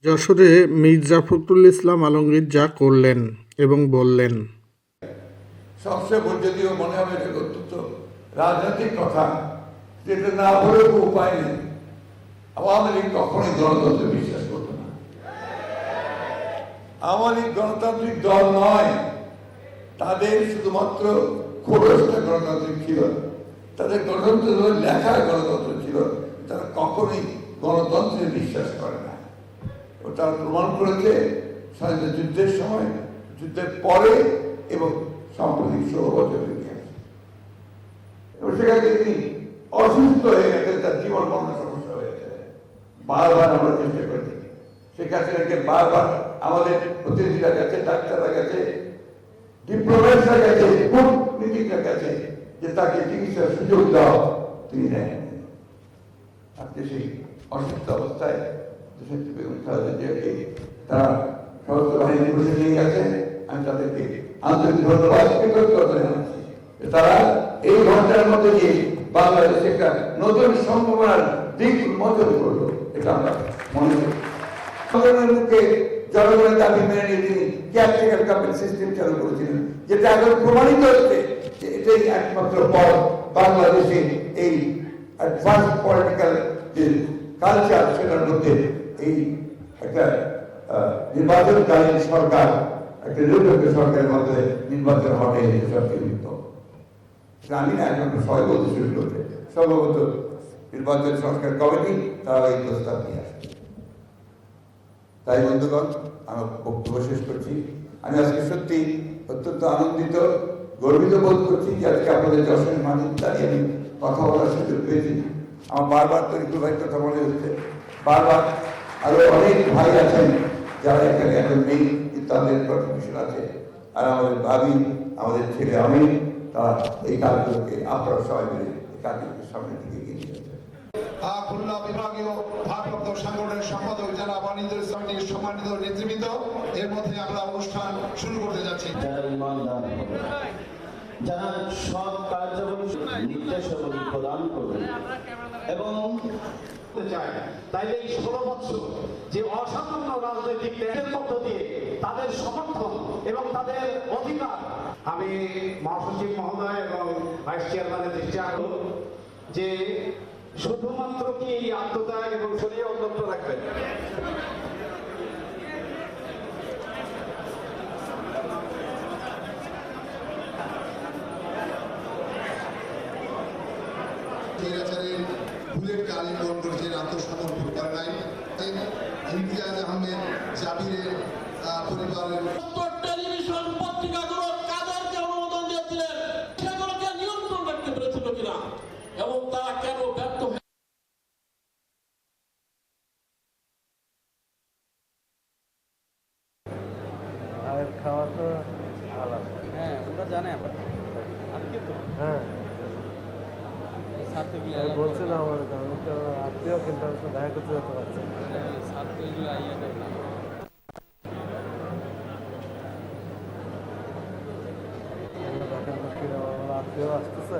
যশোরে মির্জা ফখরুল ইসলাম আলমগীর যা করলেন এবং বললেন, সবচেয়ে যদিও মনে হবে এটা অত্যন্ত রাজনৈতিক কথা, যেটা না বলে তো উপায় নেই। আওয়ামী লীগ কখনোই গণতন্ত্রে বিশ্বাস করতো না। আওয়ামী লীগ গণতান্ত্রিক দল নয়, তাদের শুধুমাত্র খোরসটা গণতান্ত্রিক ছিল, তাদের গণতন্ত্র লেখা গণতন্ত্র ছিল। তারা কখনোই গণতন্ত্রে বিশ্বাস করে না। তারা প্রমাণ করেছে স্বাধীনতা যুদ্ধের সময়, যুদ্ধের পরে এবং সাম্প্রতিক 16 বছরের ইতিহাসে। এবং সেখানে তিনি অসুস্থ হয়ে গেছে, তার জীবন মরণ সমস্যা হয়েছে। বারবার আমরা চেষ্টা করেছি, শেখ হাসিনাকে বারবার আমাদের প্রতিনিধিরা গেছে, ডাক্তাররা গেছে, ডিপ্লোম্যাটরা গেছে, কূটনীতিকরা গেছে, যে তাকে চিকিৎসার সুযোগ দাও, তিনি নেন। আজকে সেই অসুস্থ অবস্থায় তারা সশস্ত্র বাহিনী বসে নিয়ে গেছে। আমি তাদেরকে আন্তরিক ধন্যবাদ কৃতজ্ঞতা জানাচ্ছি। তারা এই ঘটনার মধ্যে দিয়ে বাংলাদেশে একটা নতুন সম্ভাবনার দিক উন্মোচন করলো, এটা আমরা মনে করি। জনগণের মুখে জনগণের দাবি মেনে নিয়ে তিনি কেয়ারটেকার গভর্নমেন্ট সিস্টেম চালু করেছিলেন, যেটা এখন প্রমাণিত হচ্ছে যে এটাই একমাত্র পথ বাংলাদেশে এই অ্যাডভান্স পলিটিক্যাল যে কালচার, সেটার মধ্যে এই একটা নির্বাচনকালীন সরকার, একটা নিরপেক্ষ সরকারের মধ্যে নির্বাচন হবে, সবচেয়ে উত্তম। আমি না এখন সবাই বলতে শুরু করছে, সম্ভবত নির্বাচন সংস্কার কমিটি তারা এই প্রস্তাব নিয়ে আসবে। তাই বন্ধুগণ, আমি বক্তব্য শেষ করছি। আমি আজকে সত্যি অত্যন্ত আনন্দিত, গর্বিত বোধ করছি যে আজকে আপনাদের যশোরের মানিক দাঁড়িয়ে আমি কথা বলার সুযোগ পেয়েছি। আমার বারবার তরিকুল ভাইয়ের কথা মনে হচ্ছে, বারবার আরো অনেক ভাই আছেন যারা এখানে এখন নেই, তাদের কন্ট্রিবিউশন আছে। আর আমাদের ভাবি, আমাদের ছেলে আমি, তারা এই কাজগুলোকে আপনারা সবাই মিলে এই কাজগুলোকে সামনের দিকে এগিয়ে নিয়ে যাচ্ছে। খুলনা বিভাগীয় ভারপ্রাপ্ত সাংগঠনিক সম্পাদক যারা বাণিজ্য সমিতির সম্মানিত নেতৃবৃন্দ, এর মধ্যে আমরা অনুষ্ঠান শুরু করতে যাচ্ছি। যারা সব কার্যাবলী নির্দেশাবলী প্রদান করবেন এবং তাইলে এই 16 বছর যে অসামান্য রাজনৈতিক ত্যাগের মধ্য দিয়ে তাদের সমর্থন এবং তাদের অধিকার, আমি মহাসচিব মহোদয় এবং ভাইস চেয়ারম্যানের দৃষ্টি আকর্ষণ যে শুধুমাত্র কি এই আত্মত্যাগ এবং শরীর অন্যত্র রাখবেন। বুলেটকে আলিঙ্গন করেছেন, আত্মসমর্পণ করে নাই। ইমতিয়াজ আহমেদ জাবিরের পরিবারের টেলিভিশন পত্রিকাগুলো কাদেরকে অনুমোদন দিয়েছিলেন, সেগুলোকে নিয়ন্ত্রণ রাখতে পেরেছিল কিনা এবং তারা কেন ব্যর্থ হয়ে খাওয়া তো আলাদা। হ্যাঁ, ওরা জানে আবার। হ্যাঁ, বলছিলাম আমার আমি তো আত্মীয়, কিন্তু আমি তো দেখা করতে যেতে পারছি আত্মীয় আসতেছে।